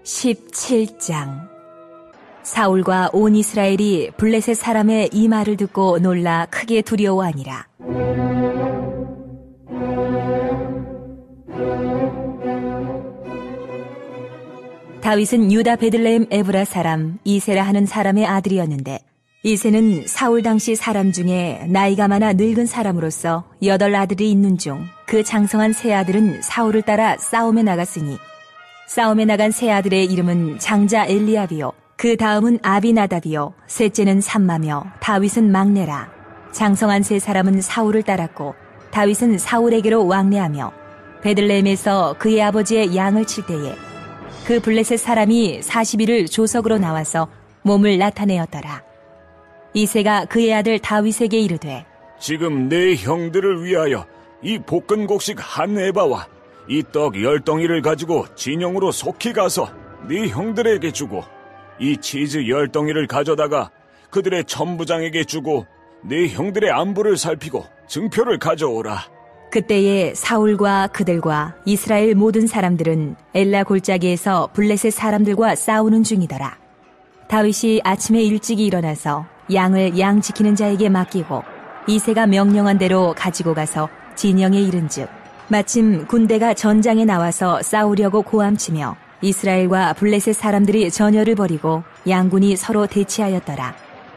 17장. 사울과 온 이스라엘이 블레셋 사람의 이 말을 듣고 놀라 크게 두려워하니라. 다윗은 유다 베들레헴 에브라 사람 이세라 하는 사람의 아들이었는데, 이세는 사울 당시 사람 중에 나이가 많아 늙은 사람으로서 8 아들이 있는 중 그 장성한 세 아들은 사울을 따라 싸움에 나갔으니, 싸움에 나간 세 아들의 이름은 장자 엘리압이요, 그 다음은 아비나답이요, 셋째는 삼마며 다윗은 막내라. 장성한 세 사람은 사울을 따랐고, 다윗은 사울에게로 왕래하며 베들레헴에서 그의 아버지의 양을 칠 때에 그 블레셋 사람이 40일을 조석으로 나와서 몸을 나타내었더라. 이새가 그의 아들 다윗에게 이르되, 지금 내 형들을 위하여 이 볶은 곡식 한 에바와 이 떡 10덩이를 가지고 진영으로 속히 가서 네 형들에게 주고, 이 치즈 10덩이를 가져다가 그들의 천부장에게 주고 네 형들의 안부를 살피고 증표를 가져오라. 그때에 사울과 그들과 이스라엘 모든 사람들은 엘라 골짜기에서 블레셋 사람들과 싸우는 중이더라. 다윗이 아침에 일찍이 일어나서 양을 양 지키는 자에게 맡기고, 이새가 명령한 대로 가지고 가서 진영에 이른즉, 마침 군대가 전장에 나와서 싸우려고 고함치며 이스라엘과 블레셋 사람들이 전열을 벌이고 양군이 서로 대치하였더라.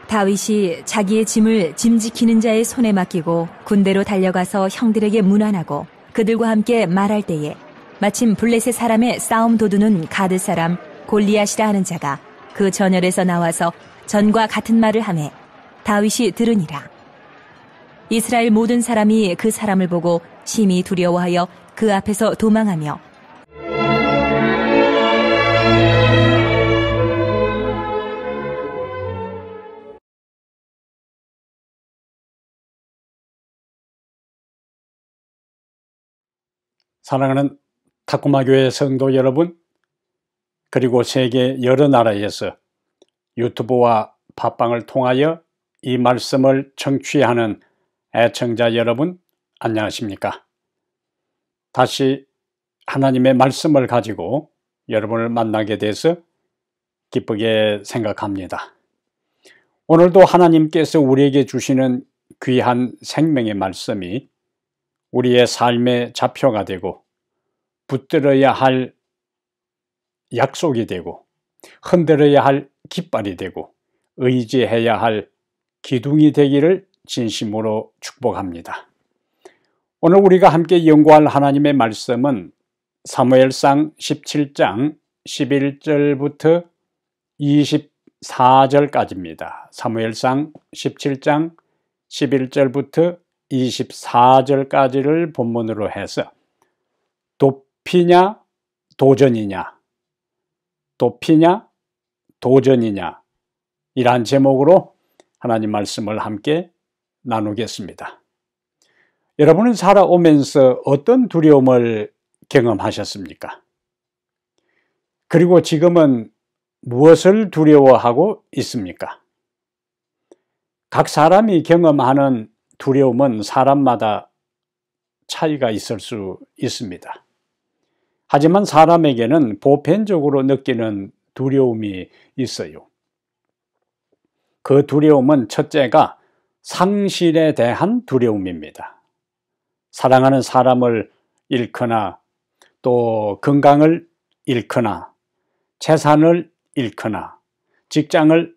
다윗이 자기의 짐을 짐 지키는 자의 손에 맡기고 군대로 달려가서 형들에게 문안하고 그들과 함께 말할 때에, 마침 블레셋 사람의 싸움 도두는 가드 사람 골리앗이라 하는 자가 그 전열에서 나와서 전과 같은 말을 하매 다윗이 들으니라. 이스라엘 모든 사람이 그 사람을 보고 심히 두려워하여 그 앞에서 도망하며, 사랑하는 탁구마교회 성도 여러분, 그리고 세계 여러 나라에서 유튜브와 팟빵을 통하여 이 말씀을 청취하는 애청자 여러분, 안녕하십니까? 다시 하나님의 말씀을 가지고 여러분을 만나게 돼서 기쁘게 생각합니다. 오늘도 하나님께서 우리에게 주시는 귀한 생명의 말씀이 우리의 삶의 좌표가 되고, 붙들어야 할 약속이 되고, 흔들어야 할 깃발이 되고, 의지해야 할 기둥이 되기를 진심으로 축복합니다. 오늘 우리가 함께 연구할 하나님의 말씀은 사무엘상 17장 11절부터 24절까지입니다. 사무엘상 17장 11절부터 24절까지를 본문으로 해서 도피냐 도전이냐, 도피냐 도전이냐, 이러한 제목으로 하나님 말씀을 함께 나누겠습니다. 여러분은 살아오면서 어떤 두려움을 경험하셨습니까? 그리고 지금은 무엇을 두려워하고 있습니까? 각 사람이 경험하는 두려움은 사람마다 차이가 있을 수 있습니다. 하지만 사람에게는 보편적으로 느끼는 두려움이 있어요. 그 두려움은 첫째가 상실에 대한 두려움입니다. 사랑하는 사람을 잃거나, 또 건강을 잃거나, 재산을 잃거나, 직장을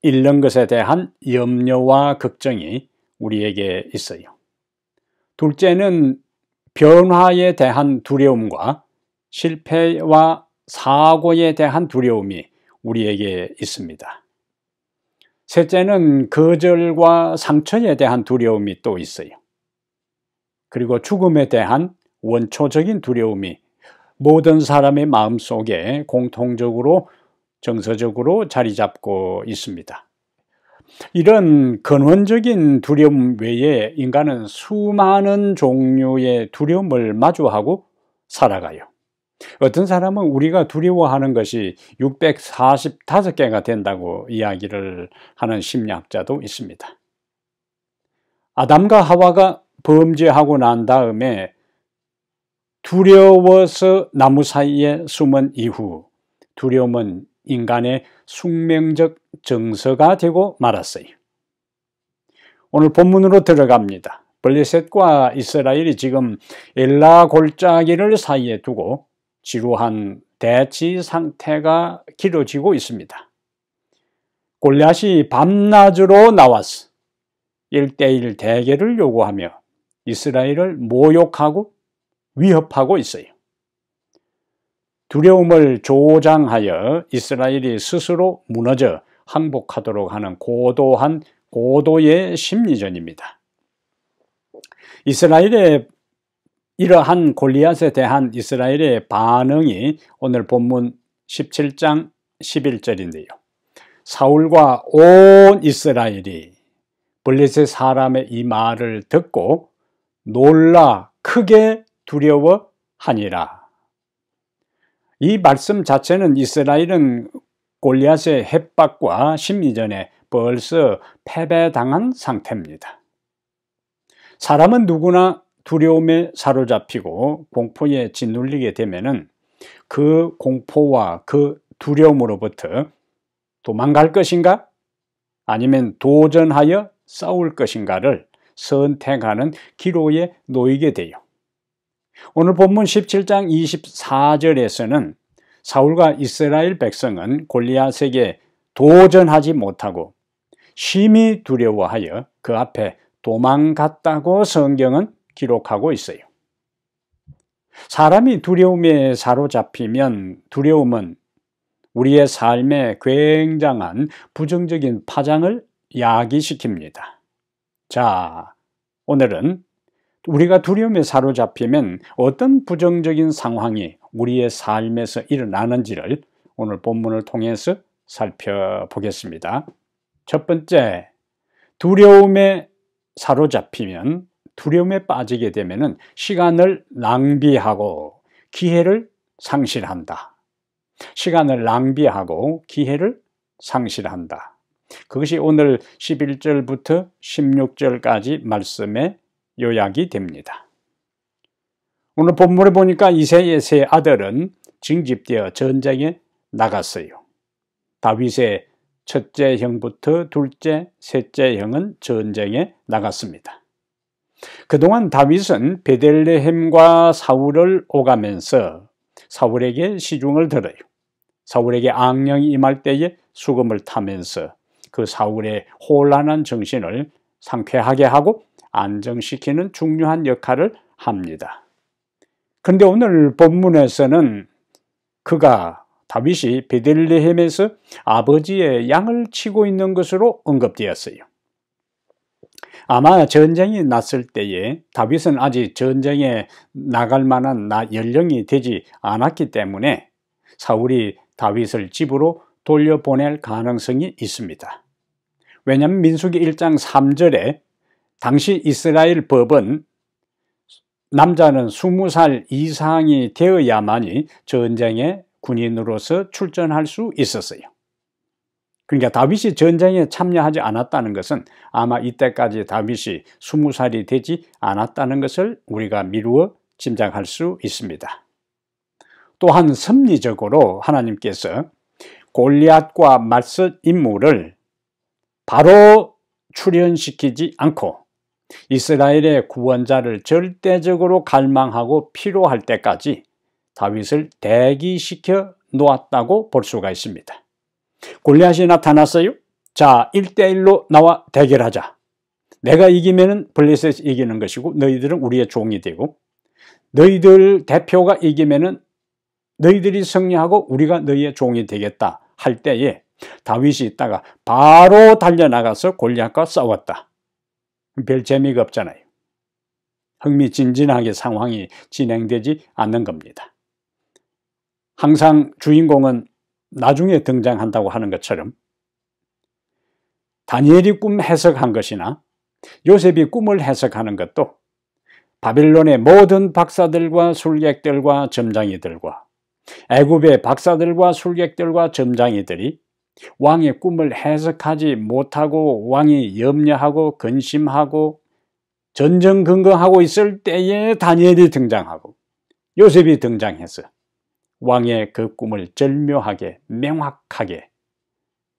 잃는 것에 대한 염려와 걱정이 우리에게 있어요. 둘째는 변화에 대한 두려움과 실패와 사고에 대한 두려움이 우리에게 있습니다. 셋째는 거절과 상처에 대한 두려움이 또 있어요. 그리고 죽음에 대한 원초적인 두려움이 모든 사람의 마음속에 공통적으로 정서적으로 자리 잡고 있습니다. 이런 근원적인 두려움 외에 인간은 수많은 종류의 두려움을 마주하고 살아가요. 어떤 사람은 우리가 두려워하는 것이 645개가 된다고 이야기를 하는 심리학자도 있습니다. 아담과 하와가 범죄하고 난 다음에 두려워서 나무 사이에 숨은 이후 두려움은 인간의 숙명적 정서가 되고 말았어요. 오늘 본문으로 들어갑니다. 블레셋과 이스라엘이 지금 엘라 골짜기를 사이에 두고 지루한 대치 상태가 길어지고 있습니다. 골리앗이 밤낮으로 나와서 1대1 대결을 요구하며 이스라엘을 모욕하고 위협하고 있어요. 두려움을 조장하여 이스라엘이 스스로 무너져 항복하도록 하는 고도의 심리전입니다. 이스라엘의 이러한 골리앗에 대한 이스라엘의 반응이 오늘 본문 17장 11절인데요. 사울과 온 이스라엘이 블레셋 사람의 이 말을 듣고 놀라 크게 두려워하니라. 이 말씀 자체는 이스라엘은 골리앗의 협박과 심리전에 벌써 패배당한 상태입니다. 사람은 누구나 두려움에 사로잡히고 공포에 짓눌리게 되면은 그 공포와 그 두려움으로부터 도망갈 것인가? 아니면 도전하여 싸울 것인가를 선택하는 기로에 놓이게 돼요. 오늘 본문 17장 24절에서는 사울과 이스라엘 백성은 골리앗에게 도전하지 못하고 심히 두려워하여 그 앞에 도망갔다고 성경은 기록하고 있어요. 사람이 두려움에 사로잡히면 두려움은 우리의 삶에 굉장한 부정적인 파장을 야기시킵니다. 자, 오늘은 우리가 두려움에 사로잡히면 어떤 부정적인 상황이 우리의 삶에서 일어나는지를 오늘 본문을 통해서 살펴보겠습니다. 첫 번째, 두려움에 사로잡히면, 두려움에 빠지게 되면 시간을 낭비하고 기회를 상실한다. 시간을 낭비하고 기회를 상실한다. 그것이 오늘 11절부터 16절까지 말씀의 요약이 됩니다. 오늘 본문에 보니까 이새의 세 아들은 징집되어 전쟁에 나갔어요. 다윗의 첫째 형부터 둘째, 셋째 형은 전쟁에 나갔습니다. 그동안 다윗은 베들레헴과 사울을 오가면서 사울에게 시중을 들어요. 사울에게 악령이 임할 때에 수금을 타면서 그 사울의 혼란한 정신을 상쾌하게 하고 안정시키는 중요한 역할을 합니다. 그런데 오늘 본문에서는 다윗이 베들레헴에서 아버지의 양을 치고 있는 것으로 언급되었어요. 아마 전쟁이 났을 때에 다윗은 아직 전쟁에 나갈 만한 연령이 되지 않았기 때문에 사울이 다윗을 집으로 돌려보낼 가능성이 있습니다. 왜냐하면 민수기 1장 3절에 당시 이스라엘 법은 남자는 20살 이상이 되어야만이 전쟁에 군인으로서 출전할 수 있었어요. 그러니까 다윗이 전쟁에 참여하지 않았다는 것은 아마 이때까지 다윗이 20살이 되지 않았다는 것을 우리가 미루어 짐작할 수 있습니다. 또한 섭리적으로 하나님께서 골리앗과 맞설 인물을 바로 출현시키지 않고 이스라엘의 구원자를 절대적으로 갈망하고 필요할 때까지 다윗을 대기시켜 놓았다고 볼 수가 있습니다. 골리앗이 나타났어요. 자, 1대1로 나와 대결하자. 내가 이기면은 블레셋이 이기는 것이고 너희들은 우리의 종이 되고, 너희들 대표가 이기면은 너희들이 승리하고 우리가 너희의 종이 되겠다 할 때에 다윗이 있다가 바로 달려나가서 골리앗과 싸웠다. 별 재미가 없잖아요. 흥미진진하게 상황이 진행되지 않는 겁니다. 항상 주인공은 나중에 등장한다고 하는 것처럼 다니엘이 꿈 해석한 것이나 요셉이 꿈을 해석하는 것도 바빌론의 모든 박사들과 술객들과 점장이들과 애굽의 박사들과 술객들과 점장이들이 왕의 꿈을 해석하지 못하고 왕이 염려하고 근심하고 전전긍긍하고 있을 때에 다니엘이 등장하고 요셉이 등장해서 왕의 그 꿈을 절묘하게 명확하게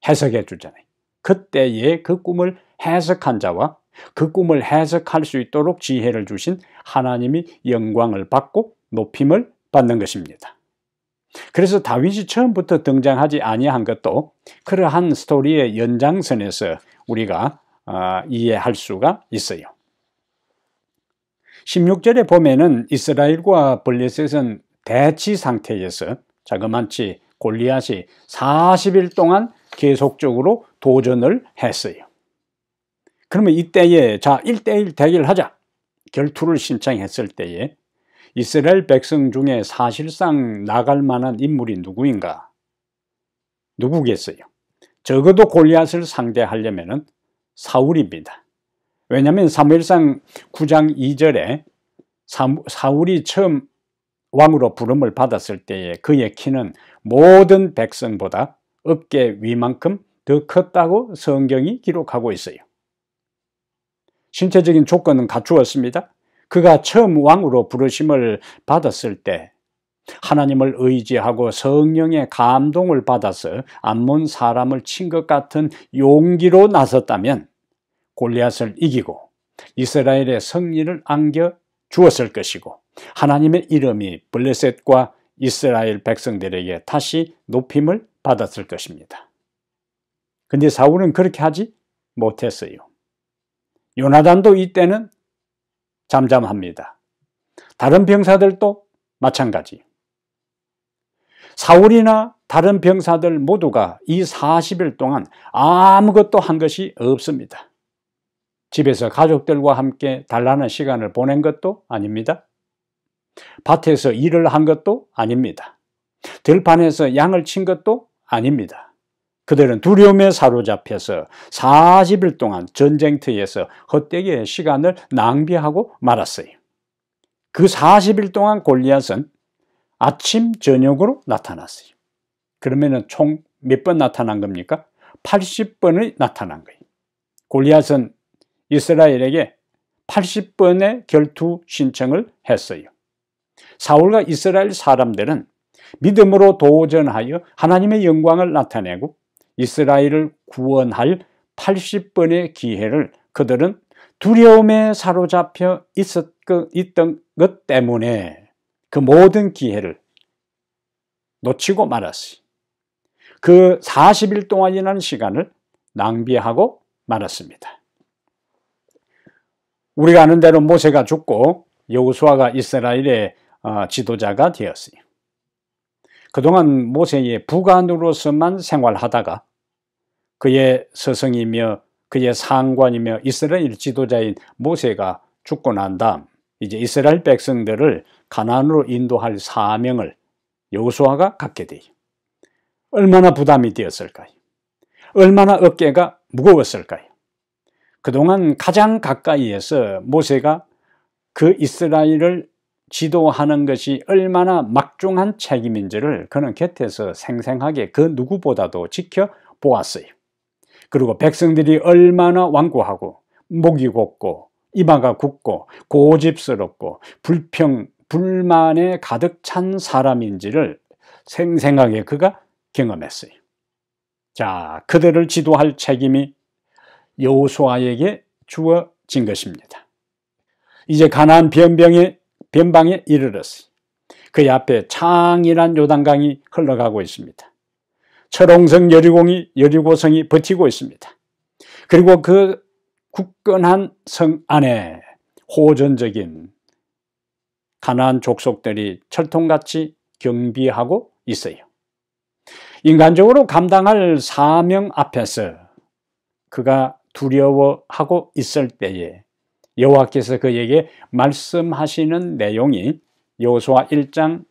해석해 주잖아요. 그때에 그 꿈을 해석한 자와 그 꿈을 해석할 수 있도록 지혜를 주신 하나님이 영광을 받고 높임을 받는 것입니다. 그래서 다윗이 처음부터 등장하지 아니한 것도 그러한 스토리의 연장선에서 우리가 이해할 수가 있어요. 16절에 보면은 이스라엘과 블레셋은 대치 상태에서 자그마치 골리앗이 40일 동안 계속적으로 도전을 했어요. 그러면 이때에 1대1 대결하자 결투를 신청했을 때에 이스라엘 백성 중에 사실상 나갈 만한 인물이 누구인가? 누구겠어요? 적어도 골리앗을 상대하려면 사울입니다. 왜냐하면 사무엘상 9장 2절에 사울이 처음 왕으로 부름을 받았을 때에 그의 키는 모든 백성보다 어깨 위만큼 더 컸다고 성경이 기록하고 있어요. 신체적인 조건은 갖추었습니다. 그가 처음 왕으로 부르심을 받았을 때 하나님을 의지하고 성령의 감동을 받아서 암몬 사람을 친 것 같은 용기로 나섰다면 골리앗을 이기고 이스라엘의 승리를 안겨 주었을 것이고 하나님의 이름이 블레셋과 이스라엘 백성들에게 다시 높임을 받았을 것입니다. 근데 사울은 그렇게 하지 못했어요. 요나단도 이때는 잠잠합니다. 다른 병사들도 마찬가지. 사울이나 다른 병사들 모두가 이 40일 동안 아무것도 한 것이 없습니다. 집에서 가족들과 함께 단란한 시간을 보낸 것도 아닙니다. 밭에서 일을 한 것도 아닙니다. 들판에서 양을 친 것도 아닙니다. 그들은 두려움에 사로잡혀서 40일 동안 전쟁터에서 헛되게 시간을 낭비하고 말았어요. 그 40일 동안 골리앗은 아침 저녁으로 나타났어요. 그러면 총 몇 번 나타난 겁니까? 80번이 나타난 거예요. 골리앗은 이스라엘에게 80번의 결투 신청을 했어요. 사울과 이스라엘 사람들은 믿음으로 도전하여 하나님의 영광을 나타내고 이스라엘을 구원할 80번의 기회를 그들은 두려움에 사로잡혀 있던 것 때문에 그 모든 기회를 놓치고 말았어요. 그 40일 동안이라는 시간을 낭비하고 말았습니다. 우리가 아는 대로 모세가 죽고 여호수아가 이스라엘의 지도자가 되었어요. 그동안 모세의 부관으로서만 생활하다가 그의 스승이며 그의 상관이며 이스라엘 지도자인 모세가 죽고 난 다음 이제 이스라엘 백성들을 가나안으로 인도할 사명을 여호수아가 갖게 돼요. 얼마나 부담이 되었을까요? 얼마나 어깨가 무거웠을까요? 그동안 가장 가까이에서 모세가 그 이스라엘을 지도하는 것이 얼마나 막중한 책임인지를 그는 곁에서 생생하게 그 누구보다도 지켜보았어요. 그리고 백성들이 얼마나 완고하고 목이 곧고 이마가 굳고 고집스럽고 불만에 가득 찬 사람인지를 생생하게 그가 경험했어요. 자, 그들을 지도할 책임이 여호수아에게 주어진 것입니다. 이제 가나안 변방에 이르렀어요. 그 앞에 창이란 요단강이 흘러가고 있습니다. 철옹성 여리고성이 버티고 있습니다. 그리고 그 굳건한 성 안에 호전적인 가나안 족속들이 철통같이 경비하고 있어요. 인간적으로 감당할 사명 앞에서 그가 두려워하고 있을 때에 여호와께서 그에게 말씀하시는 내용이 여호수아 1장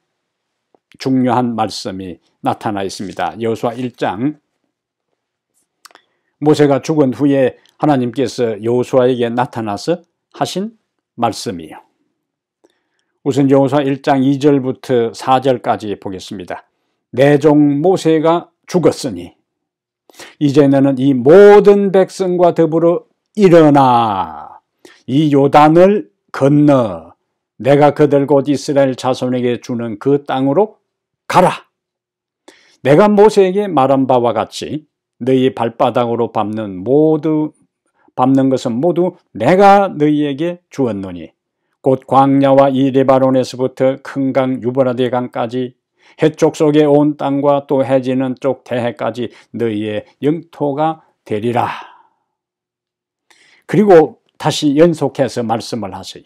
중요한 말씀이 나타나 있습니다. 여호수아 1장 모세가 죽은 후에 하나님께서 여호수아에게 나타나서 하신 말씀이에요. 우선 여호수아 1장 2절부터 4절까지 보겠습니다. 내 종 모세가 죽었으니 이제 너는 이 모든 백성과 더불어 일어나 이 요단을 건너 내가 그들 곧 이스라엘 자손에게 주는 그 땅으로 가라. 내가 모세에게 말한 바와 같이 너희 발바닥으로 밟는 것은 모두 내가 너희에게 주었노니 곧 광야와 이 레바논에서부터 큰 강 유브라데 강까지 해쪽 속의 온 땅과 또 해지는 쪽 대해까지 너희의 영토가 되리라. 그리고 다시 연속해서 말씀을 하세요.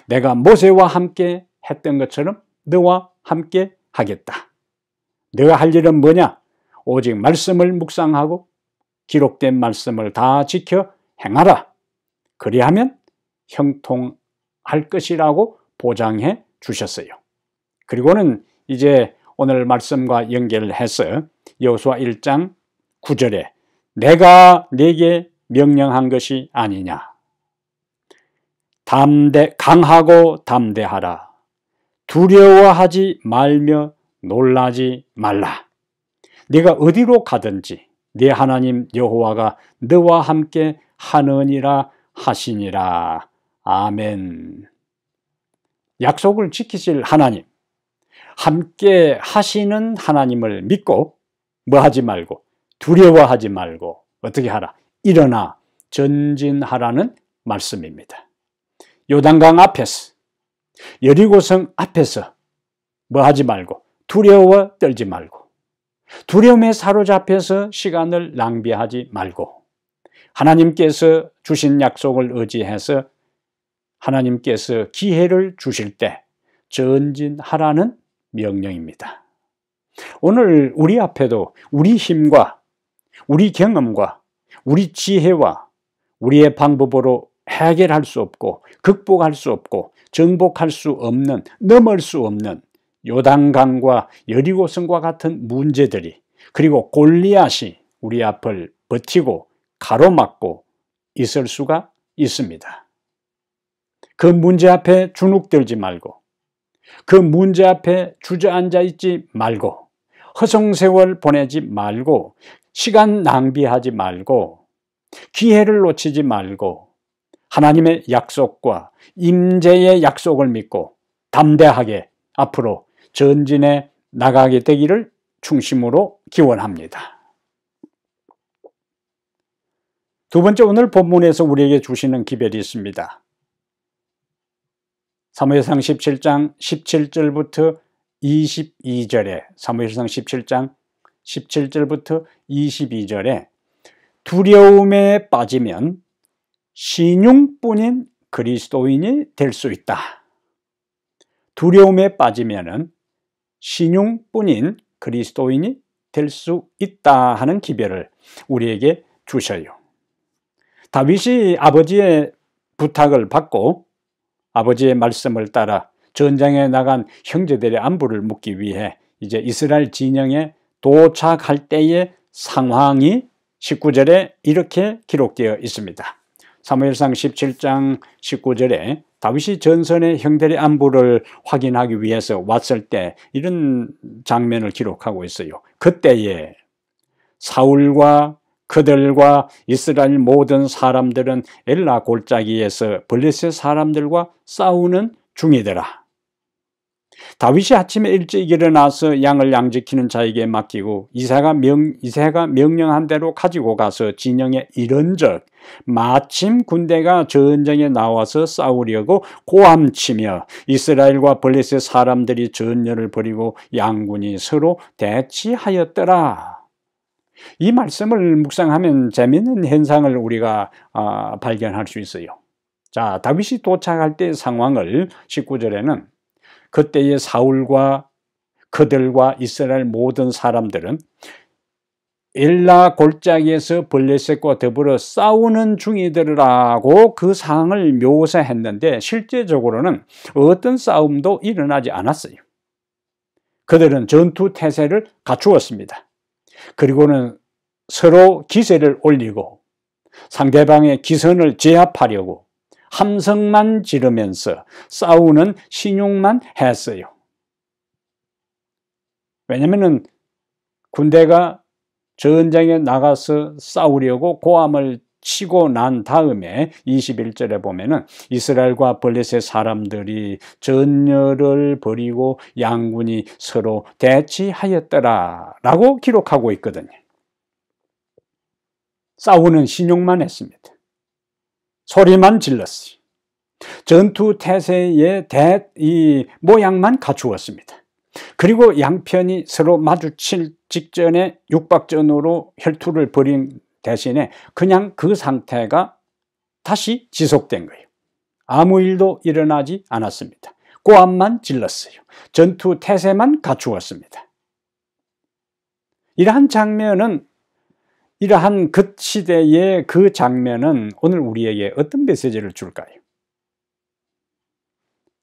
내가 모세와 함께 했던 것처럼 너와 함께 하겠다. 너가 할 일은 뭐냐? 오직 말씀을 묵상하고 기록된 말씀을 다 지켜 행하라. 그리하면 형통할 것이라고 보장해 주셨어요. 그리고는 이제 오늘 말씀과 연결해서 여호수아 1장 9절에 내가 네게 명령한 것이 아니냐. 강하고 담대하라. 두려워하지 말며 놀라지 말라. 네가 어디로 가든지 네 하나님 여호와가 너와 함께 하느니라 하시니라. 아멘. 약속을 지키실 하나님, 함께 하시는 하나님을 믿고 뭐 하지 말고, 두려워하지 말고 어떻게 하라? 일어나 전진하라는 말씀입니다. 요단강 앞에서, 여리고성 앞에서 뭐 하지 말고, 두려워 떨지 말고, 두려움에 사로잡혀서 시간을 낭비하지 말고, 하나님께서 주신 약속을 의지해서 하나님께서 기회를 주실 때 전진하라는 명령입니다. 오늘 우리 앞에도 우리 힘과 우리 경험과 우리 지혜와 우리의 방법으로 해결할 수 없고 극복할 수 없고 정복할 수 없는, 넘을 수 없는 요단강과 여리고성과 같은 문제들이, 그리고 골리앗이 우리 앞을 버티고 가로막고 있을 수가 있습니다. 그 문제 앞에 주눅들지 말고, 그 문제 앞에 주저앉아 있지 말고, 허송세월 보내지 말고, 시간 낭비하지 말고, 기회를 놓치지 말고, 하나님의 약속과 임재의 약속을 믿고 담대하게 앞으로 전진해 나가게 되기를 중심으로 기원합니다. 두 번째, 오늘 본문에서 우리에게 주시는 기별이 있습니다. 사무엘상 17장 17절부터 22절에, 사무엘상 17장 17절부터 22절에 두려움에 빠지면 신용뿐인 그리스도인이 될 수 있다. 두려움에 빠지면 신용뿐인 그리스도인이 될 수 있다 하는 기별을 우리에게 주셔요. 다윗이 아버지의 부탁을 받고 아버지의 말씀을 따라 전장에 나간 형제들의 안부를 묻기 위해 이제 이스라엘 진영에 도착할 때의 상황이 19절에 이렇게 기록되어 있습니다. 사무엘상 17장 19절에 다윗이 전선의 형들의 안부를 확인하기 위해서 왔을 때 이런 장면을 기록하고 있어요. 그때에 사울과 그들과 이스라엘 모든 사람들은 엘라 골짜기에서 블레셋 사람들과 싸우는 중이더라. 다윗이 아침에 일찍 일어나서 양을 양지키는 자에게 맡기고 이새가 명령한 대로 가지고 가서 진영에 이른즉 마침 군대가 전쟁에 나와서 싸우려고 고함치며 이스라엘과 블레셋 사람들이 전열을 벌이고 양군이 서로 대치하였더라. 이 말씀을 묵상하면 재미있는 현상을 우리가 발견할 수 있어요. 자, 다윗이 도착할 때의 상황을 19절에는 그때의 사울과 그들과 이스라엘 모든 사람들은 엘라 골짜기에서 블레셋과 더불어 싸우는 중이더라고 그 상황을 묘사했는데 실제적으로는 어떤 싸움도 일어나지 않았어요. 그들은 전투 태세를 갖추었습니다. 그리고는 서로 기세를 올리고 상대방의 기선을 제압하려고 함성만 지르면서 싸우는 신용만 했어요. 왜냐하면 군대가 전쟁에 나가서 싸우려고 고함을 치고 난 다음에 21절에 보면은 이스라엘과 블레셋 사람들이 전열을 벌이고 양군이 서로 대치하였더라 라고 기록하고 있거든요. 싸우는 신용만 했습니다. 소리만 질렀어요. 전투 태세의 이 모양만 갖추었습니다. 그리고 양편이 서로 마주칠 직전에 육박전으로 혈투를 벌인 대신에 그냥 그 상태가 다시 지속된 거예요. 아무 일도 일어나지 않았습니다. 고함만 질렀어요. 전투 태세만 갖추었습니다. 이러한 장면은, 이러한 그 시대의 그 장면은 오늘 우리에게 어떤 메시지를 줄까요?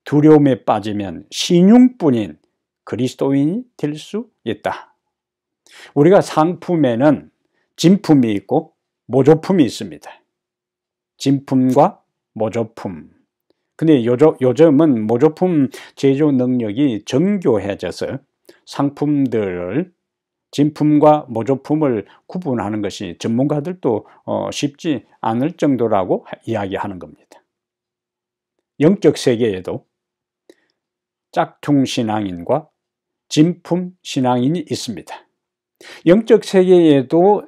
두려움에 빠지면 신용뿐인 그리스도인이 될 수 있다. 우리가 상품에는 진품이 있고 모조품이 있습니다. 진품과 모조품. 근데 요즘은 모조품 제조 능력이 정교해져서 상품들을 진품과 모조품을 구분하는 것이 전문가들도 쉽지 않을 정도라고 이야기하는 겁니다. 영적 세계에도 짝퉁 신앙인과 진품 신앙인이 있습니다. 영적 세계에도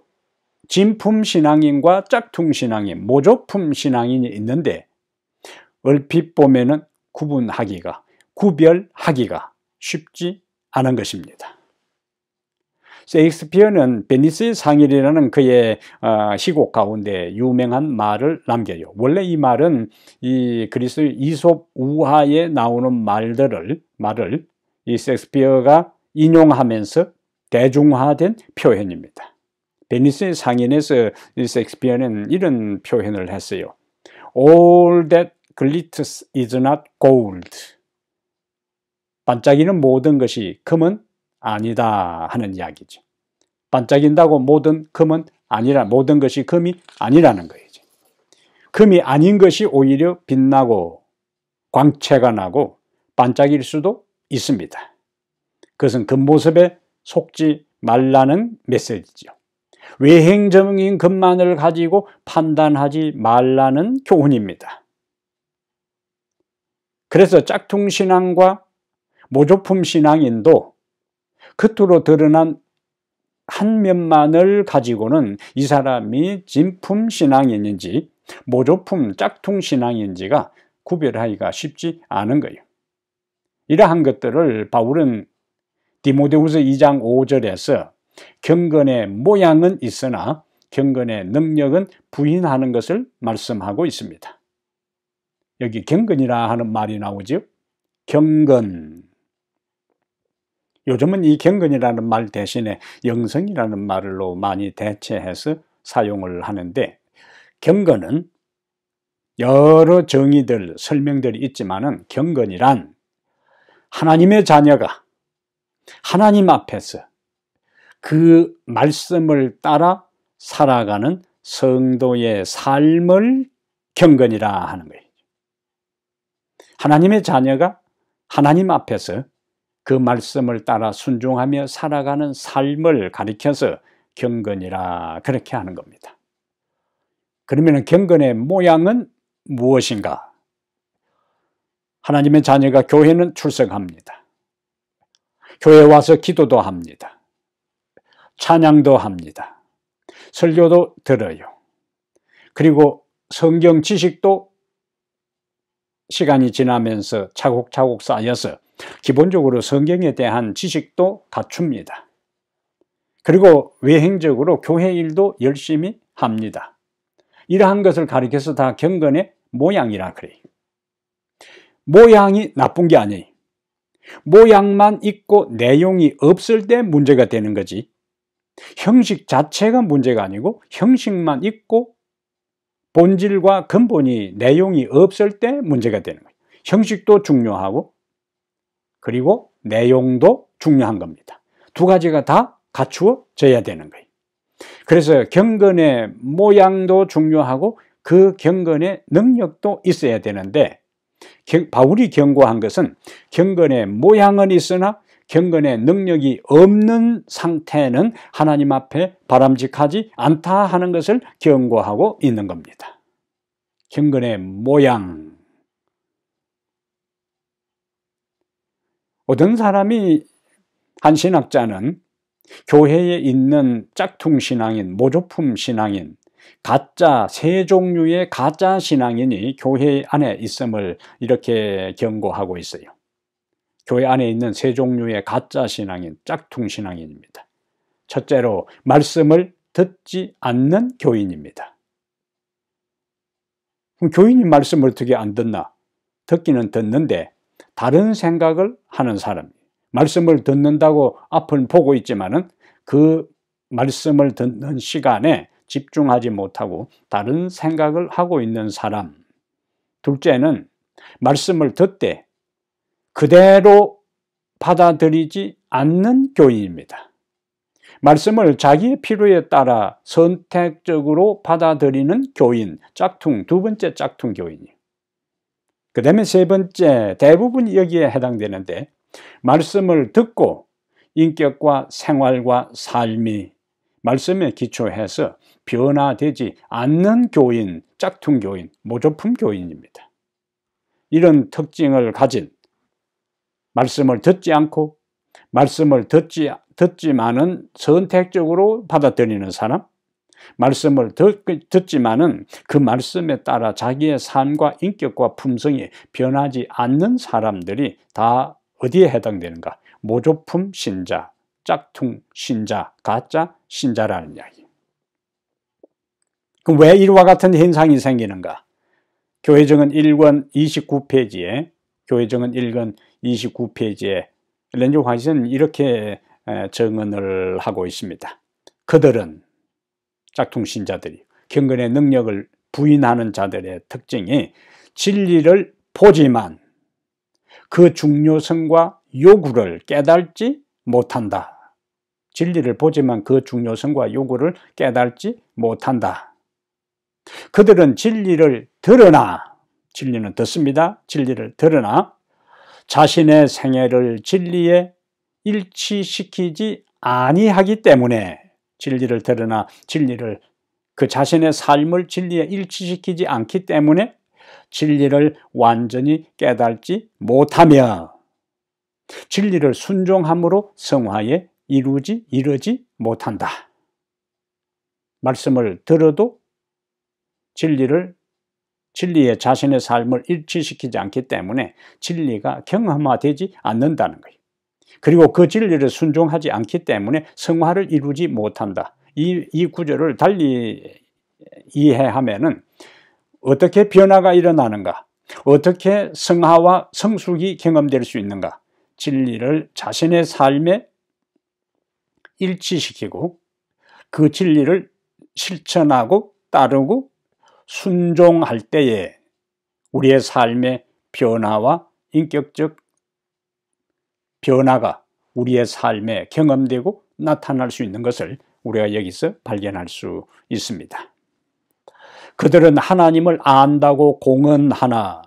진품 신앙인과 짝퉁 신앙인, 모조품 신앙인이 있는데 얼핏 보면은 구별하기가 쉽지 않은 것입니다. 셰익스피어는 베니스의 상일이라는 그의 희곡 가운데 유명한 말을 남겨요. 원래 이 말은 이 그리스의 이솝 우화에 나오는 말을 이 셰익스피어가 인용하면서 대중화된 표현입니다. 베니스의 상인에서 셰익스피어는 이런 표현을 했어요. All that glitters is not gold. 반짝이는 모든 것이 금은 아니다 하는 이야기죠. 반짝인다고 모든 것이 금이 아니라는 거예요. 금이 아닌 것이 오히려 빛나고 광채가 나고 반짝일 수도 있습니다. 그것은 겉모습에 속지 말라는 메시지죠. 외행적인 것만을 가지고 판단하지 말라는 교훈입니다. 그래서 짝퉁신앙과 모조품 신앙인도 겉으로 드러난 한 면만을 가지고는 이 사람이 진품 신앙인인지 모조품 짝퉁 신앙인지가 구별하기가 쉽지 않은 거예요. 이러한 것들을 바울은 디모데후서 2장 5절에서 경건의 모양은 있으나 경건의 능력은 부인하는 것을 말씀하고 있습니다. 여기 경건이라 하는 말이 나오죠. 경건. 요즘은 이 경건이라는 말 대신에 영성이라는 말로 많이 대체해서 사용을 하는데, 경건은 여러 정의들, 설명들이 있지만은 경건이란 하나님의 자녀가 하나님 앞에서 그 말씀을 따라 살아가는 성도의 삶을 경건이라 하는 거예요. 하나님의 자녀가 하나님 앞에서 그 말씀을 따라 순종하며 살아가는 삶을 가리켜서 경건이라 그렇게 하는 겁니다. 그러면 경건의 모양은 무엇인가? 하나님의 자녀가 교회는 출석합니다. 교회에 와서 기도도 합니다. 찬양도 합니다. 설교도 들어요. 그리고 성경 지식도 시간이 지나면서 차곡차곡 쌓여서 기본적으로 성경에 대한 지식도 갖춥니다. 그리고 외행적으로 교회 일도 열심히 합니다. 이러한 것을 가리켜서 다 경건의 모양이라 그래요. 모양이 나쁜 게 아니에요. 모양만 있고 내용이 없을 때 문제가 되는 거지, 형식 자체가 문제가 아니고 형식만 있고 본질과 근본이 내용이 없을 때 문제가 되는 거예요. 형식도 중요하고 그리고 내용도 중요한 겁니다. 두 가지가 다 갖추어져야 되는 거예요. 그래서 경건의 모양도 중요하고 그 경건의 능력도 있어야 되는데, 바울이 경고한 것은 경건의 모양은 있으나 경건의 능력이 없는 상태는 하나님 앞에 바람직하지 않다 하는 것을 경고하고 있는 겁니다. 경건의 모양. 어떤 사람이, 한 신학자는 교회에 있는 짝퉁 신앙인, 모조품 신앙인, 가짜, 세 종류의 가짜 신앙인이 교회 안에 있음을 이렇게 경고하고 있어요. 교회 안에 있는 세 종류의 가짜 신앙인, 짝퉁 신앙인입니다. 첫째로, 말씀을 듣지 않는 교인입니다. 그럼 교인이 말씀을 어떻게 안 듣나? 듣기는 듣는데 다른 생각을 하는 사람, 말씀을 듣는다고 앞을 보고 있지만은 그 말씀을 듣는 시간에 집중하지 못하고 다른 생각을 하고 있는 사람. 둘째는 말씀을 듣되 그대로 받아들이지 않는 교인입니다. 말씀을 자기의 필요에 따라 선택적으로 받아들이는 교인, 짝퉁, 두 번째 짝퉁 교인이에요. 그 다음에 세 번째, 대부분 여기에 해당되는데, 말씀을 듣고 인격과 생활과 삶이 말씀에 기초해서 변화되지 않는 교인, 짝퉁 교인, 모조품 교인입니다. 이런 특징을 가진, 말씀을 듣지 않고 말씀을 듣지만은 선택적으로 받아들이는 사람, 말씀을 듣지만은 그 말씀에 따라 자기의 삶과 인격과 품성이 변하지 않는 사람들이 다 어디에 해당되는가? 모조품 신자, 짝퉁 신자, 가짜 신자라는 이야기. 그럼 왜 이와 같은 현상이 생기는가? 교회정언 1권 29페이지에 교회정언 1권 29페이지에 렌즈 화이트는 이렇게 정언을 하고 있습니다. 그들은, 짝퉁 신자들이, 경건의 능력을 부인하는 자들의 특징이 진리를 보지만 그 중요성과 요구를 깨닫지 못한다. 진리를 보지만 그 중요성과 요구를 깨닫지 못한다. 그들은 진리를 들으나, 진리는 듣습니다. 진리를 들으나 자신의 생애를 진리에 일치시키지 아니하기 때문에, 진리를 들으나 진리를, 그 자신의 삶을 진리에 일치시키지 않기 때문에 진리를 완전히 깨닫지 못하며 진리를 순종함으로 성화에 이르지 못한다. 말씀을 들어도 진리에 자신의 삶을 일치시키지 않기 때문에 진리가 경험화되지 않는다는 거예요. 그리고 그 진리를 순종하지 않기 때문에 성화를 이루지 못한다. 이 구절을 달리 이해하면은 어떻게 변화가 일어나는가? 어떻게 성화와 성숙이 경험될 수 있는가? 진리를 자신의 삶에 일치시키고 그 진리를 실천하고 따르고 순종할 때에 우리의 삶의 변화와 인격적 변화가 우리의 삶에 경험되고 나타날 수 있는 것을 우리가 여기서 발견할 수 있습니다. 그들은 하나님을 안다고 공언하나,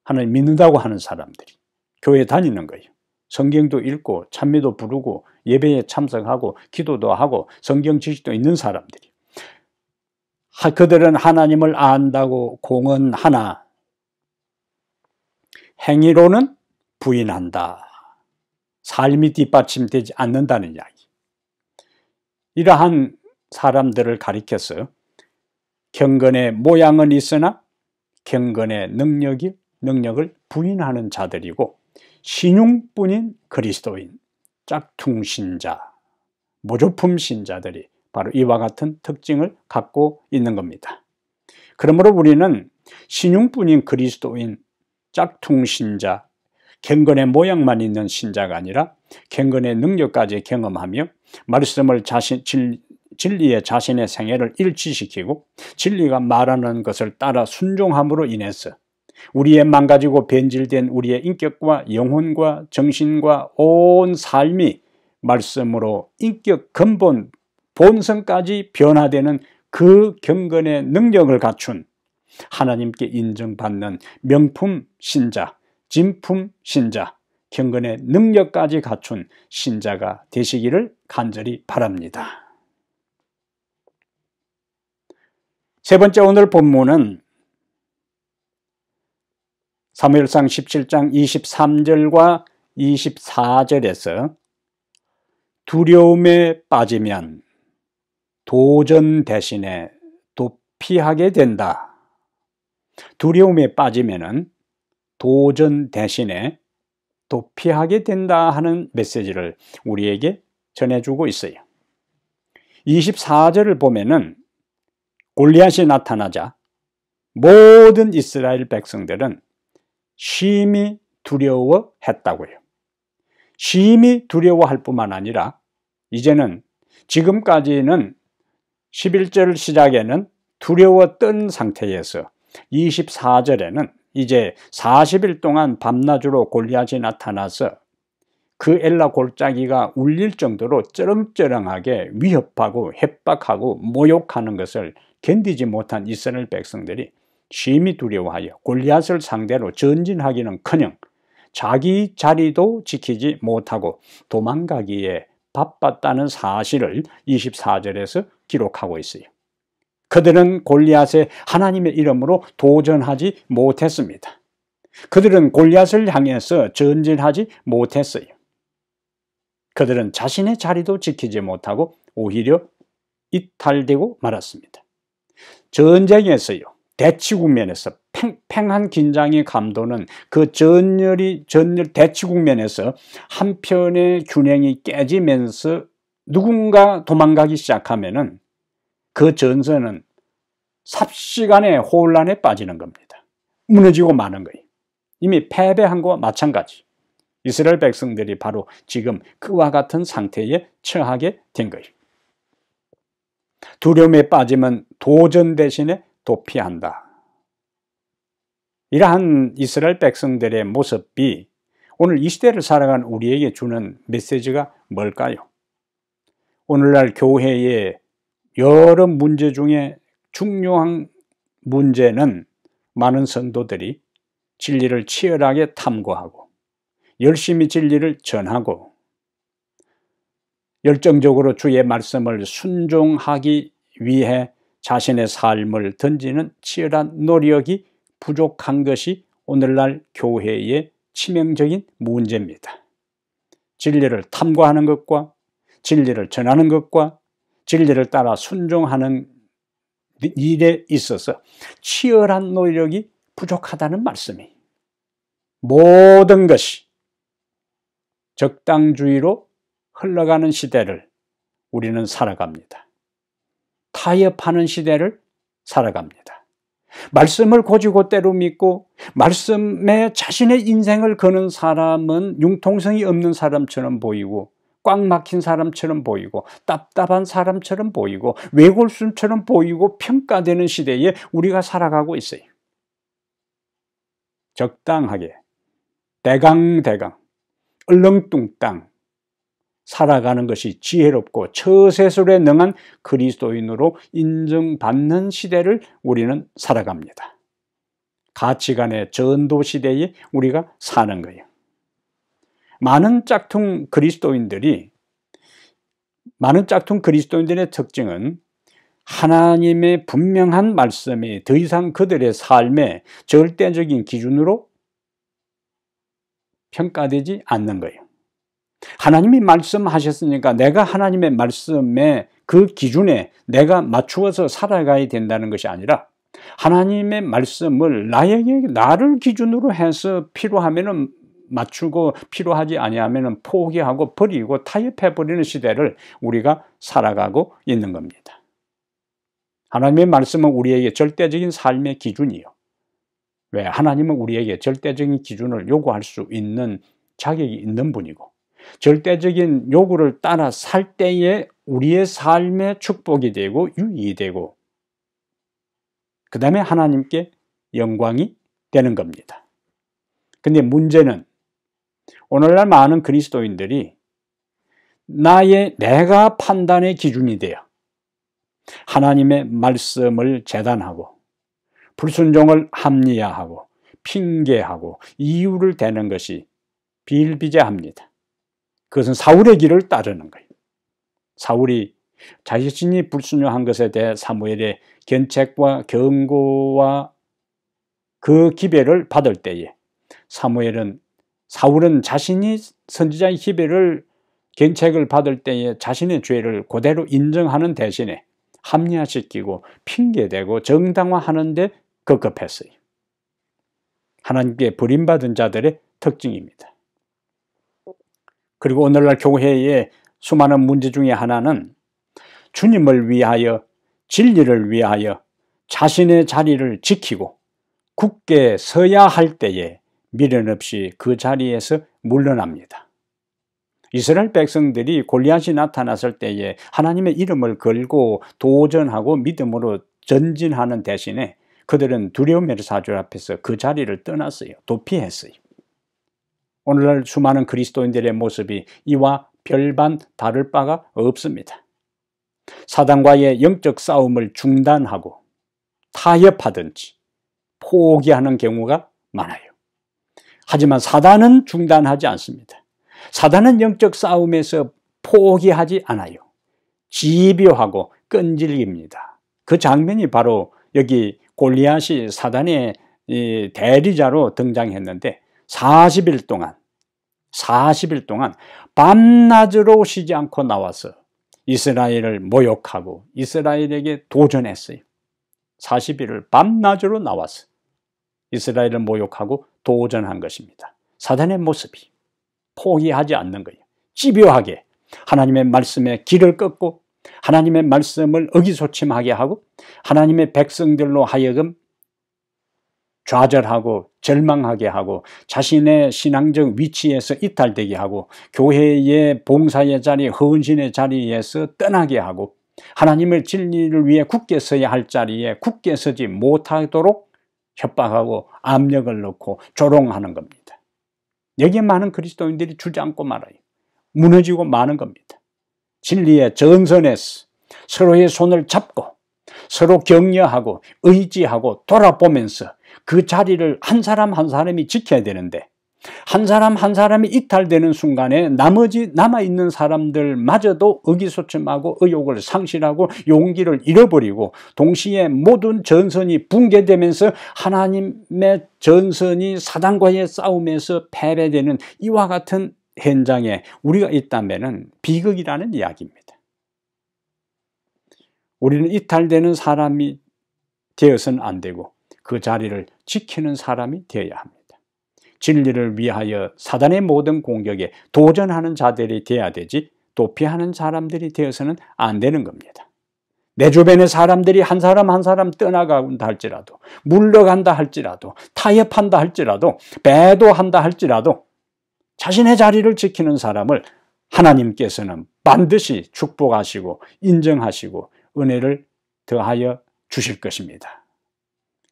하나님 믿는다고 하는 사람들이 교회에 다니는 거예요. 성경도 읽고 찬미도 부르고 예배에 참석하고 기도도 하고 성경 지식도 있는 사람들이, 그들은 하나님을 안다고 공언하나 행위로는 부인한다. 삶이 뒷받침되지 않는다는 이야기. 이러한 사람들을 가리켜서 경건의 모양은 있으나 경건의 능력을 부인하는 자들이고 신용뿐인 그리스도인, 짝퉁 신자, 모조품 신자들이 바로 이와 같은 특징을 갖고 있는 겁니다. 그러므로 우리는 신용뿐인 그리스도인, 짝퉁 신자, 경건의 모양만 있는 신자가 아니라 경건의 능력까지 경험하며 말씀을 진리에 자신의 생애를 일치시키고 진리가 말하는 것을 따라 순종함으로 인해서 우리의 망가지고 변질된 우리의 인격과 영혼과 정신과 온 삶이 말씀으로 인격 근본 본성까지 변화되는 그 경건의 능력을 갖춘 하나님께 인정받는 명품 신자, 진품 신자, 경건의 능력까지 갖춘 신자가 되시기를 간절히 바랍니다. 세 번째 오늘 본문은 사무엘상 17장 23절과 24절에서 두려움에 빠지면 도전 대신에 도피하게 된다. 두려움에 빠지면은 도전 대신에 도피하게 된다 하는 메시지를 우리에게 전해주고 있어요. 24절을 보면은 골리앗이 나타나자 모든 이스라엘 백성들은 심히 두려워했다고요. 심히 두려워할 뿐만 아니라 이제는 지금까지는 11절 시작에는 두려웠던 상태에서 24절에는 이제 40일 동안 밤낮으로 골리앗이 나타나서 그 엘라 골짜기가 울릴 정도로 쩌렁쩌렁하게 위협하고 협박하고 모욕하는 것을 견디지 못한 이스라엘 백성들이 심히 두려워하여 골리앗을 상대로 전진하기는커녕 자기 자리도 지키지 못하고 도망가기에 바빴다는 사실을 24절에서 기록하고 있어요. 그들은 골리앗에 하나님의 이름으로 도전하지 못했습니다. 그들은 골리앗을 향해서 전진하지 못했어요. 그들은 자신의 자리도 지키지 못하고 오히려 이탈되고 말았습니다. 전쟁에서요, 대치국면에서 팽팽한 긴장의 감도는 그 전열 대치국면에서 한편의 균형이 깨지면서 누군가 도망가기 시작하면은 그 전선은 삽시간에 혼란에 빠지는 겁니다. 무너지고 마는 거예요. 이미 패배한 것과 마찬가지. 이스라엘 백성들이 바로 지금 그와 같은 상태에 처하게 된 거예요. 두려움에 빠지면 도전 대신에 도피한다. 이러한 이스라엘 백성들의 모습이 오늘 이 시대를 살아간 우리에게 주는 메시지가 뭘까요? 오늘날 교회의 여러 문제 중에 중요한 문제는 많은 성도들이 진리를 치열하게 탐구하고 열심히 진리를 전하고 열정적으로 주의 말씀을 순종하기 위해 자신의 삶을 던지는 치열한 노력이 부족한 것이 오늘날 교회의 치명적인 문제입니다. 진리를 탐구하는 것과 진리를 전하는 것과 진리를 따라 순종하는 일에 있어서 치열한 노력이 부족하다는 말씀이, 모든 것이 적당주의로 흘러가는 시대를 우리는 살아갑니다. 타협하는 시대를 살아갑니다. 말씀을 곧이곧대로 믿고 말씀에 자신의 인생을 거는 사람은 융통성이 없는 사람처럼 보이고 꽉 막힌 사람처럼 보이고 답답한 사람처럼 보이고 외골순처럼 보이고 평가되는 시대에 우리가 살아가고 있어요. 적당하게 대강대강 얼렁뚱땅 살아가는 것이 지혜롭고 처세술에 능한 그리스도인으로 인정받는 시대를 우리는 살아갑니다. 가치관의 전도 시대에 우리가 사는 거예요. 많은 짝퉁 그리스도인들의 특징은 하나님의 분명한 말씀이 더 이상 그들의 삶의 절대적인 기준으로 평가되지 않는 거예요. 하나님이 말씀하셨으니까 내가 하나님의 말씀에 그 기준에 내가 맞추어서 살아가야 된다는 것이 아니라 하나님의 말씀을 나를 기준으로 해서 필요하면은 맞추고 필요하지 아니하면은 포기하고 버리고 타협해버리는 시대를 우리가 살아가고 있는 겁니다. 하나님의 말씀은 우리에게 절대적인 삶의 기준이요. 왜? 하나님은 우리에게 절대적인 기준을 요구할 수 있는 자격이 있는 분이고 절대적인 요구를 따라 살 때에 우리의 삶의 축복이 되고 유익이 되고 그 다음에 하나님께 영광이 되는 겁니다. 근데 문제는 오늘날 많은 그리스도인들이 내가 판단의 기준이 되어 하나님의 말씀을 재단하고 불순종을 합리화하고 핑계하고 이유를 대는 것이 비일비재합니다. 그것은 사울의 길을 따르는 거예요. 사울이 자신이 불순종한 것에 대해 사무엘의 견책과 경고와 그 기별을 받을 때에 사울은 자신이 선지자의 기별을 견책을 받을 때에 자신의 죄를 그대로 인정하는 대신에 합리화시키고 핑계대고 정당화하는 데 급급했어요. 하나님께 버림받은 자들의 특징입니다. 그리고 오늘날 교회의 수많은 문제 중에 하나는 주님을 위하여, 진리를 위하여 자신의 자리를 지키고 굳게 서야 할 때에 미련 없이 그 자리에서 물러납니다. 이스라엘 백성들이 골리앗이 나타났을 때에 하나님의 이름을 걸고 도전하고 믿음으로 전진하는 대신에 그들은 두려움의 사줄 앞에서 그 자리를 떠났어요. 도피했어요. 오늘날 수많은 그리스도인들의 모습이 이와 별반 다를 바가 없습니다. 사단과의 영적 싸움을 중단하고 타협하든지 포기하는 경우가 많아요. 하지만 사단은 중단하지 않습니다. 사단은 영적 싸움에서 포기하지 않아요. 집요하고 끈질깁니다. 그 장면이 바로 여기 골리앗이 사단의 대리자로 등장했는데 40일 동안 밤낮으로 쉬지 않고 나와서 이스라엘을 모욕하고 이스라엘에게 도전했어요. 40일을 밤낮으로 나와서 이스라엘을 모욕하고 도전한 것입니다. 사단의 모습이 포기하지 않는 거예요. 집요하게 하나님의 말씀에 길을 끊고 하나님의 말씀을 의기소침하게 하고 하나님의 백성들로 하여금 좌절하고 절망하게 하고 자신의 신앙적 위치에서 이탈되게 하고 교회의 봉사의 자리, 헌신의 자리에서 떠나게 하고 하나님의 진리를 위해 굳게 서야 할 자리에 굳게 서지 못하도록 협박하고 압력을 넣고 조롱하는 겁니다. 여기에 많은 그리스도인들이 주저앉고 말아요. 무너지고 마는 겁니다. 진리의 전선에서 서로의 손을 잡고 서로 격려하고 의지하고 돌아보면서 그 자리를 한 사람 한 사람이 지켜야 되는데 한 사람 한 사람이 이탈되는 순간에 나머지 남아있는 사람들마저도 의기소침하고 의욕을 상실하고 용기를 잃어버리고 동시에 모든 전선이 붕괴되면서 하나님의 전선이 사단과의 싸움에서 패배되는 이와 같은 현장에 우리가 있다면 비극이라는 이야기입니다. 우리는 이탈되는 사람이 되어서는 안 되고 그 자리를 지키는 사람이 되어야 합니다. 진리를 위하여 사단의 모든 공격에 도전하는 자들이 되어야 되지 도피하는 사람들이 되어서는 안 되는 겁니다. 내 주변의 사람들이 한 사람 한 사람 떠나간다 할지라도 물러간다 할지라도 타협한다 할지라도 배도한다 할지라도 자신의 자리를 지키는 사람을 하나님께서는 반드시 축복하시고 인정하시고 은혜를 더하여 주실 것입니다.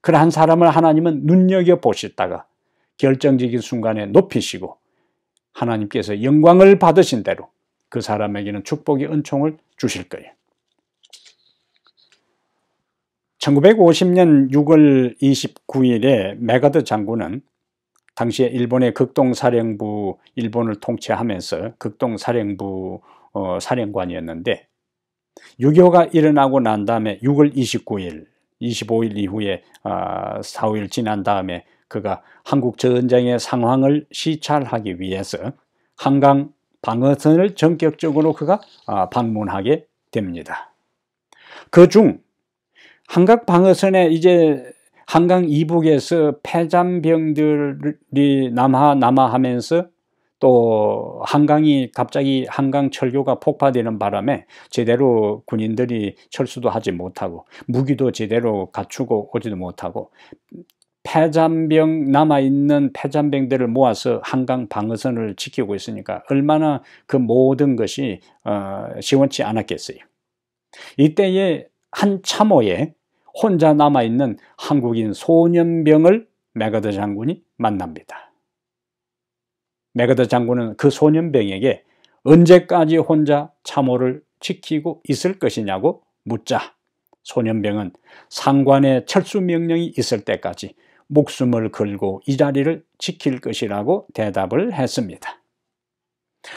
그러한 사람을 하나님은 눈여겨보시다가 결정적인 순간에 높이시고 하나님께서 영광을 받으신 대로 그 사람에게는 축복의 은총을 주실 거예요. 1950년 6월 29일에 메가드 장군은 당시에 일본의 극동사령부, 일본을 통치하면서 극동사령부 사령관이었는데 6.25가 일어나고 난 다음에 6월 29일, 25일 이후에 4, 5일 지난 다음에 그가 한국 전쟁의 상황을 시찰하기 위해서 한강 방어선을 전격적으로 그가 방문하게 됩니다. 그중 한강 방어선에 이제 한강 이북에서 폐잔병들이 남하하면서 또 한강이 갑자기 한강 철교가 폭파되는 바람에 제대로 군인들이 철수도 하지 못하고 무기도 제대로 갖추고 오지도 못하고 폐잔병 남아있는 폐잔병들을 모아서 한강 방어선을 지키고 있으니까 얼마나 그 모든 것이 시원치 않았겠어요. 이때에 한 참호에 혼자 남아있는 한국인 소년병을 메가더 장군이 만납니다. 메가더 장군은 그 소년병에게 언제까지 혼자 참호를 지키고 있을 것이냐고 묻자 소년병은 상관의 철수 명령이 있을 때까지 목숨을 걸고 이 자리를 지킬 것이라고 대답을 했습니다.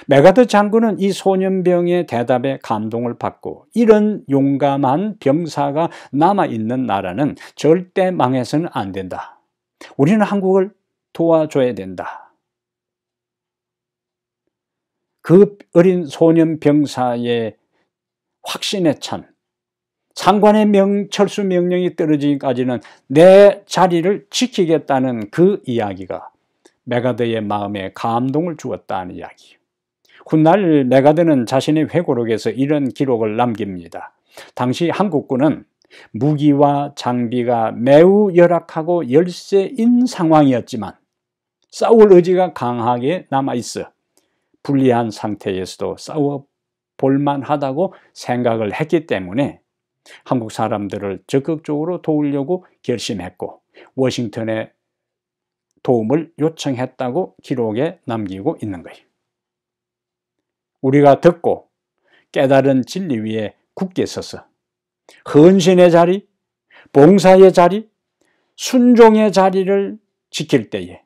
메가드 장군은 이 소년병의 대답에 감동을 받고 이런 용감한 병사가 남아있는 나라는 절대 망해서는 안 된다. 우리는 한국을 도와줘야 된다. 그 어린 소년 병사의 확신에 찬 장관의 철수 명령이 떨어지기까지는 내 자리를 지키겠다는 그 이야기가 메가드의 마음에 감동을 주었다는 이야기. 훗날 메가드는 자신의 회고록에서 이런 기록을 남깁니다. 당시 한국군은 무기와 장비가 매우 열악하고 열세인 상황이었지만 싸울 의지가 강하게 남아있어 불리한 상태에서도 싸워볼 만하다고 생각을 했기 때문에 한국 사람들을 적극적으로 도우려고 결심했고 워싱턴에 도움을 요청했다고 기록에 남기고 있는 거예요. 우리가 듣고 깨달은 진리 위에 굳게 서서 헌신의 자리, 봉사의 자리, 순종의 자리를 지킬 때에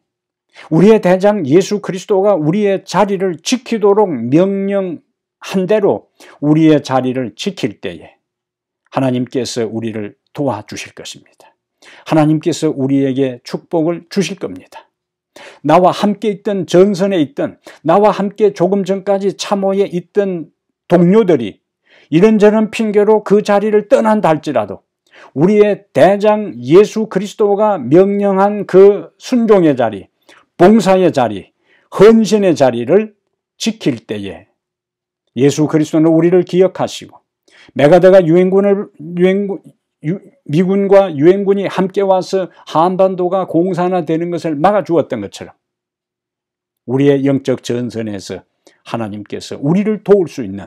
우리의 대장 예수 그리스도가 우리의 자리를 지키도록 명령한 대로 우리의 자리를 지킬 때에 하나님께서 우리를 도와주실 것입니다. 하나님께서 우리에게 축복을 주실 겁니다. 나와 함께 있던 전선에 있던 나와 함께 조금 전까지 참호에 있던 동료들이 이런저런 핑계로 그 자리를 떠난다 할지라도 우리의 대장 예수 그리스도가 명령한 그 순종의 자리, 봉사의 자리, 헌신의 자리를 지킬 때에 예수 그리스도는 우리를 기억하시고 메가드가 미군과 유엔군이 함께 와서 한반도가 공산화되는 것을 막아주었던 것처럼 우리의 영적 전선에서 하나님께서 우리를 도울 수 있는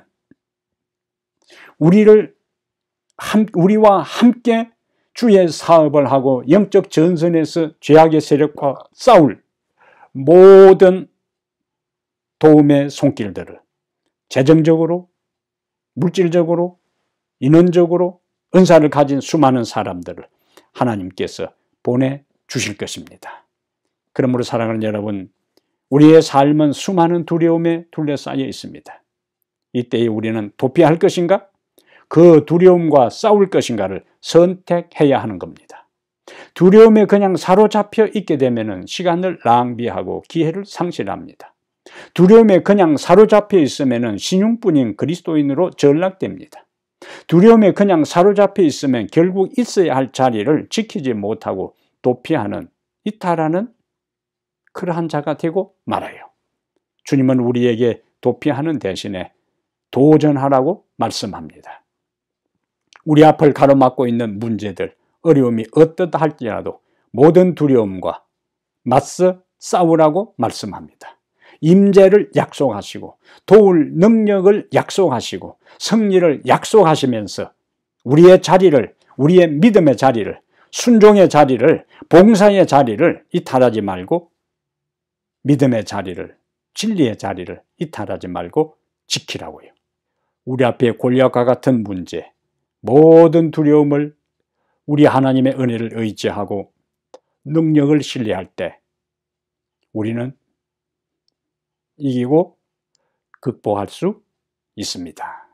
우리와 함께 주의 사업을 하고 영적 전선에서 죄악의 세력과 싸울 모든 도움의 손길들을 재정적으로, 물질적으로, 인원적으로 은사를 가진 수많은 사람들을 하나님께서 보내주실 것입니다. 그러므로 사랑하는 여러분, 우리의 삶은 수많은 두려움에 둘러싸여 있습니다. 이때에 우리는 도피할 것인가? 그 두려움과 싸울 것인가를 선택해야 하는 겁니다. 두려움에 그냥 사로잡혀 있게 되면 시간을 낭비하고 기회를 상실합니다. 두려움에 그냥 사로잡혀 있으면 신용뿐인 그리스도인으로 전락됩니다. 두려움에 그냥 사로잡혀 있으면 결국 있어야 할 자리를 지키지 못하고 도피하는, 이탈하는 그러한 자가 되고 말아요. 주님은 우리에게 도피하는 대신에 도전하라고 말씀합니다. 우리 앞을 가로막고 있는 문제들, 어려움이 어떻다 할지라도 모든 두려움과 맞서 싸우라고 말씀합니다. 임재를 약속하시고 도울 능력을 약속하시고 승리를 약속하시면서 우리의 자리를, 우리의 믿음의 자리를, 순종의 자리를, 봉사의 자리를 이탈하지 말고 믿음의 자리를, 진리의 자리를 이탈하지 말고 지키라고요. 우리 앞에 골리앗과 같은 문제, 모든 두려움을 우리 하나님의 은혜를 의지하고 능력을 신뢰할 때 우리는 이기고 극복할 수 있습니다.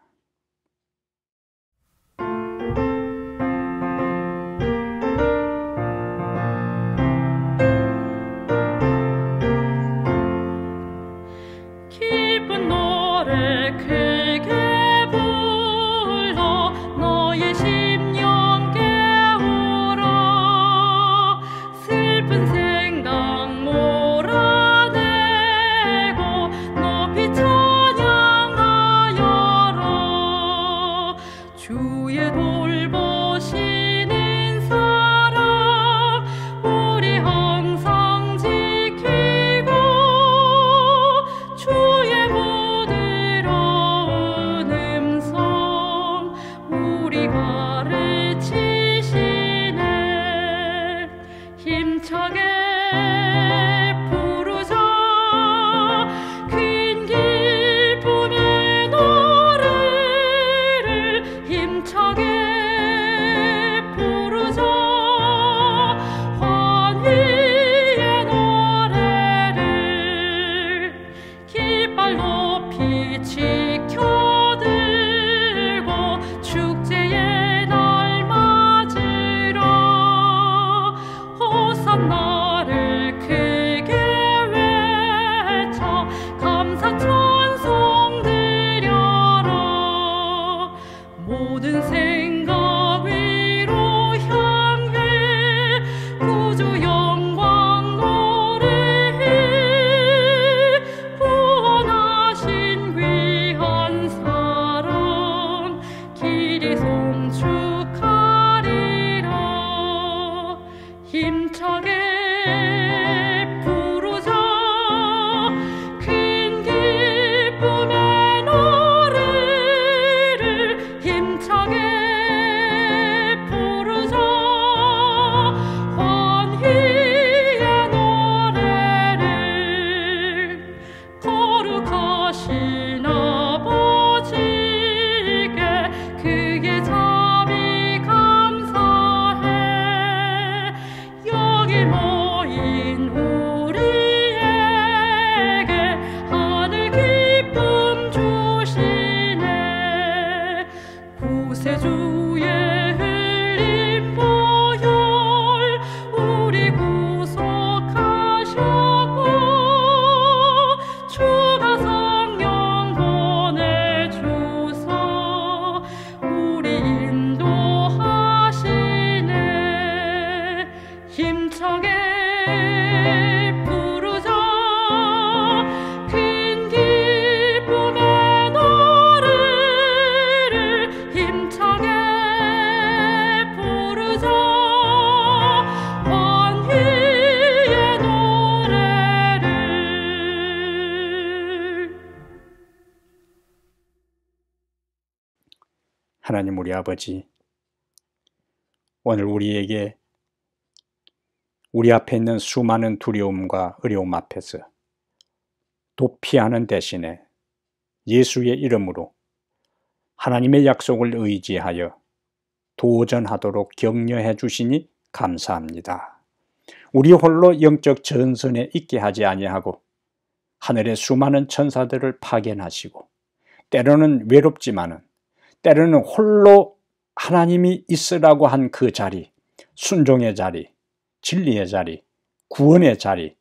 찬양하여라 구세주의 흘린 보혈 우리 구속하셨고 주가 성령 보내주사 우리 인도하시네. 힘차게 부르자 큰 기쁨의 노래를 힘차게 부르자 환희의 노래를. 하나님 우리 아버지, 오늘 우리에게 우리 앞에 있는 수많은 두려움과 어려움 앞에서 도피하는 대신에 예수의 이름으로 하나님의 약속을 의지하여 도전하도록 격려해 주시니 감사합니다. 우리 홀로 영적 전선에 있게 하지 아니하고 하늘의 수많은 천사들을 파견하시고 때로는 외롭지만은 때로는 홀로 하나님이 있으라고 한 그 자리, 순종의 자리, 진리의 자리, 구원의 자리,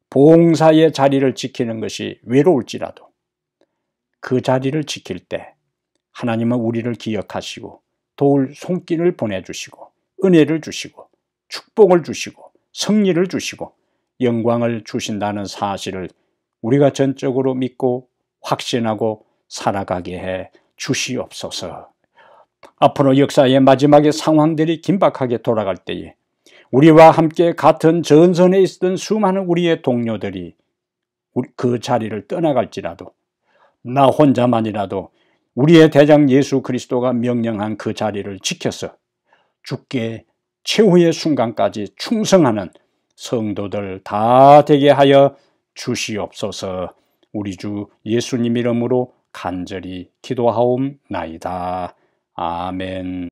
봉사의 자리를 지키는 것이 외로울지라도 그 자리를 지킬 때 하나님은 우리를 기억하시고 도울 손길을 보내주시고 은혜를 주시고 축복을 주시고 승리를 주시고 영광을 주신다는 사실을 우리가 전적으로 믿고 확신하고 살아가게 해 주시옵소서. 앞으로 역사의 마지막에 상황들이 긴박하게 돌아갈 때에 우리와 함께 같은 전선에 있었던 수많은 우리의 동료들이 그 자리를 떠나갈지라도 나 혼자만이라도 우리의 대장 예수 그리스도가 명령한 그 자리를 지켜서 주께 최후의 순간까지 충성하는 성도들 다 되게 하여 주시옵소서. 우리 주 예수님 이름으로 간절히 기도하옵나이다. 아멘.